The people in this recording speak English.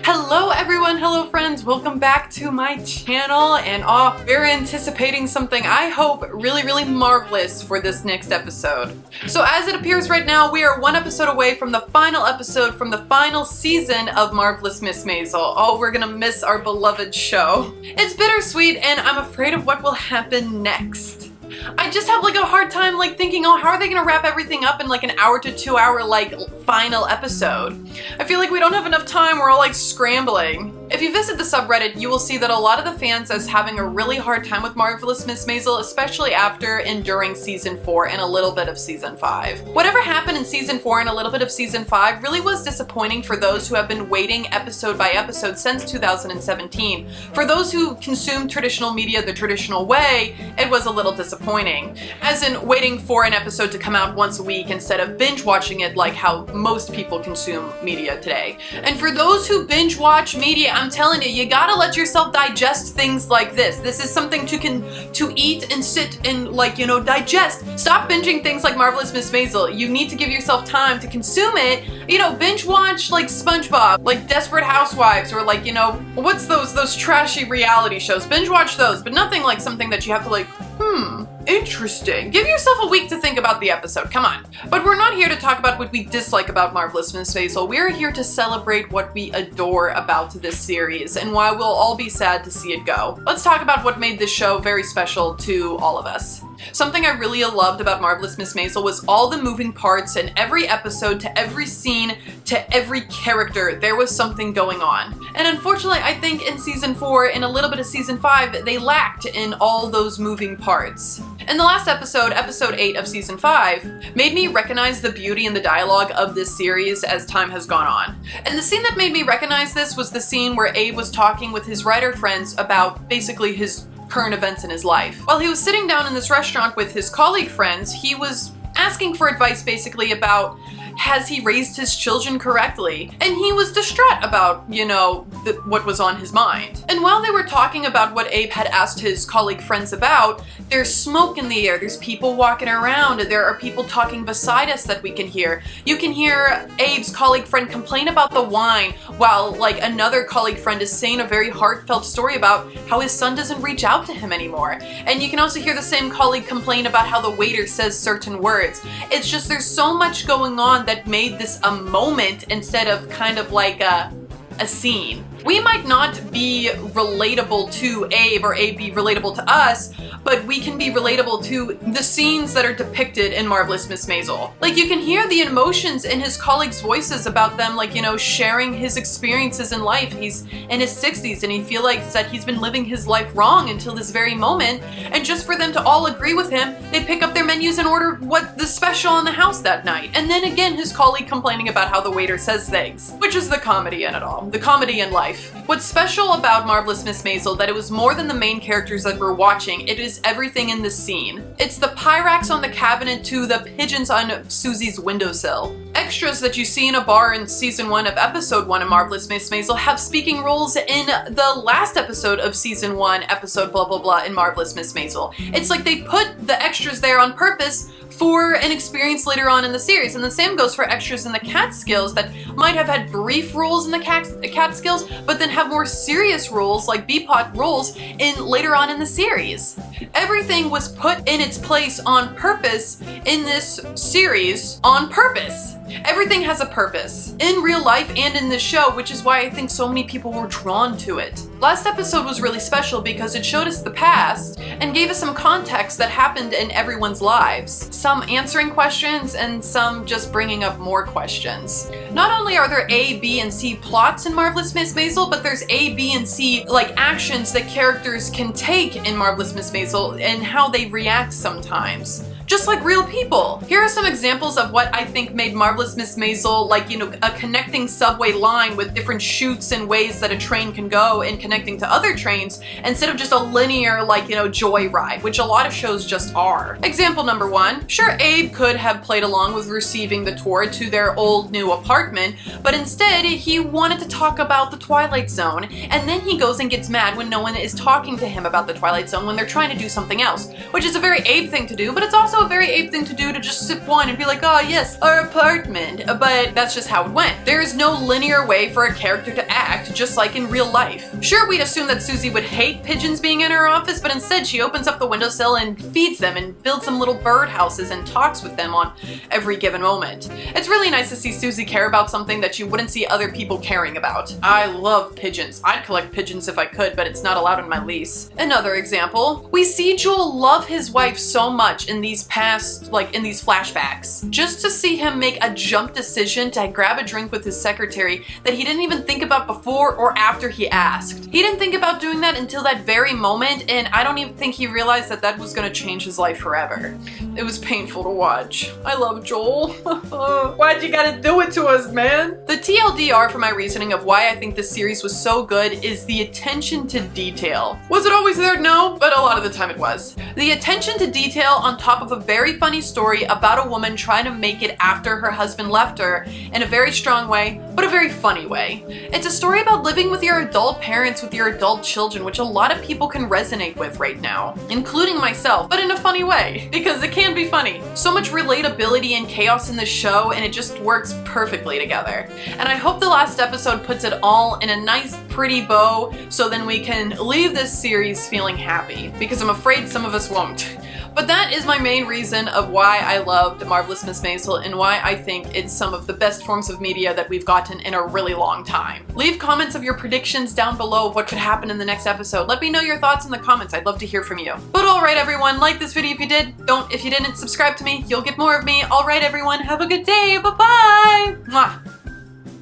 Hello everyone, hello friends, welcome back to my channel, and we're anticipating something I hope really marvelous for this next episode. So as it appears right now, we are one episode away from the final episode from the final season of Marvelous Miss Maisel. Oh, we're gonna miss our beloved show. It's bittersweet and I'm afraid of what will happen next. I just have like a hard time thinking, oh, how are they gonna wrap everything up in like an hour to 2 hour final episode? I feel like we don't have enough time, we're all like scrambling. If you visit the subreddit, you will see that a lot of the fans is having a really hard time with Marvelous Miss Maisel, especially after and during season 4 and a little bit of season 5. Whatever happened in season 4 and a little bit of season 5 really was disappointing for those who have been waiting episode by episode since 2017. For those who consume traditional media the traditional way, it was a little disappointing. As in waiting for an episode to come out once a week instead of binge watching it like how most people consume media today. And for those who binge watch media, I'm telling you, you gotta let yourself digest things like this. This is something to eat and sit and digest. Stop binging things like Marvelous Miss Maisel. You need to give yourself time to consume it. Binge watch like SpongeBob, like Desperate Housewives, or what's those trashy reality shows? Binge watch those, but nothing like something that you have to interesting. Give yourself a week to think about the episode, come on. But we're not here to talk about what we dislike about Marvelous Miss Maisel. We're here to celebrate what we adore about this series and why we'll all be sad to see it go. Let's talk about what made this show very special to all of us. Something I really loved about Marvelous Miss Maisel was all the moving parts, and every episode, to every scene, to every character, there was something going on. And unfortunately, I think in season 4 and a little bit of season 5, they lacked in all those moving parts. And the last episode, episode 8 of season 5, made me recognize the beauty in the dialogue of this series as time has gone on. And the scene that made me recognize this was the scene where Abe was talking with his writer friends about basically his current events in his life. While he was sitting down in this restaurant with his colleague friends, he was asking for advice basically about has he raised his children correctly? And he was distraught about, what was on his mind. And while they were talking about what Abe had asked his colleague friends about, there's smoke in the air, there's people walking around, there are people talking beside us that we can hear. You can hear Abe's colleague friend complain about the wine, while another colleague friend is saying a very heartfelt story about how his son doesn't reach out to him anymore. And you can also hear the same colleague complain about how the waiter says certain words. It's just there's so much going on that made this a moment instead of kind of like a scene. We might not be relatable to Abe or Abe be relatable to us, but we can be relatable to the scenes that are depicted in Marvelous Miss Maisel. You can hear the emotions in his colleagues' voices about them, sharing his experiences in life. He's in his 60s and he feels like that he's been living his life wrong until this very moment, and just for them to all agree with him, they pick up their menus and order what the special in the house that night. And then again, his colleague complaining about how the waiter says things, which is the comedy in it all. The comedy in life. What's special about Marvelous Miss Maisel that it was more than the main characters that we're watching, it is everything in this scene. It's the Pyrex on the cabinet to the pigeons on Susie's windowsill. Extras that you see in a bar in season 1 of episode 1 of Marvelous Miss Maisel have speaking roles in the last episode of season 1, episode blah blah blah in Marvelous Miss Maisel. It's like they put the extras there on purpose for an experience later on in the series. And the same goes for extras in the Catskills that might have had brief roles in the Catskills, but then have more serious roles, like B-plot roles, later on in the series. Everything was put in its place on purpose in this series on purpose. Everything has a purpose, in real life and in this show, which is why I think so many people were drawn to it. Last episode was really special because it showed us the past and gave us some context that happened in everyone's lives. Some answering questions and some just bringing up more questions. Not only are there A, B, and C plots in Marvelous Miss Maisel, but there's A, B, and C actions that characters can take in Marvelous Miss Maisel and how they react sometimes. Just like real people. Here are some examples of what I think made Marvelous Miss Maisel a connecting subway line with different chutes and ways that a train can go and connecting to other trains instead of just a linear joyride, which a lot of shows just are. Example number 1. Sure, Abe could have played along with receiving the tour to their old new apartment, but instead he wanted to talk about the Twilight Zone, and then he goes and gets mad when no one is talking to him about the Twilight Zone when they're trying to do something else, which is a very Abe thing to do, but it's also also a very ape thing to do, to just sip one and be like, oh yes, our apartment. But that's just how it went. There is no linear way for a character to act, just like in real life. Sure, we'd assume that Susie would hate pigeons being in her office, but instead she opens up the windowsill and feeds them and builds some little bird houses and talks with them on every given moment. It's really nice to see Susie care about something that you wouldn't see other people caring about. I love pigeons. I'd collect pigeons if I could, but it's not allowed in my lease. Another example, we see Joel love his wife so much in these flashbacks. Just to see him make a jump decision to grab a drink with his secretary that he didn't even think about before or after he asked. He didn't think about doing that until that very moment, and I don't even think he realized that that was gonna change his life forever. It was painful to watch. I love Joel. Why'd you gotta do it to us, man? The TLDR for my reasoning of why I think this series was so good is the attention to detail. Was it always there? No, but a lot of the time it was. The attention to detail on top of a very funny story about a woman trying to make it after her husband left her in a very strong way, but a very funny way. It's a story about living with your adult parents with your adult children, which a lot of people can resonate with right now, including myself, but in a funny way, because it can be funny. So much relatability and chaos in this show, and it just works perfectly together. And I hope the last episode puts it all in a nice, pretty bow, so then we can leave this series feeling happy, because I'm afraid some of us won't. But that is my main reason of why I loved Marvelous Miss Maisel and why I think it's some of the best forms of media that we've gotten in a really long time. Leave comments of your predictions down below of what could happen in the next episode. Let me know your thoughts in the comments. I'd love to hear from you. But alright everyone, like this video if you did. Don't if you didn't. Subscribe to me. You'll get more of me. Alright everyone, have a good day. Bye-bye! Mwah.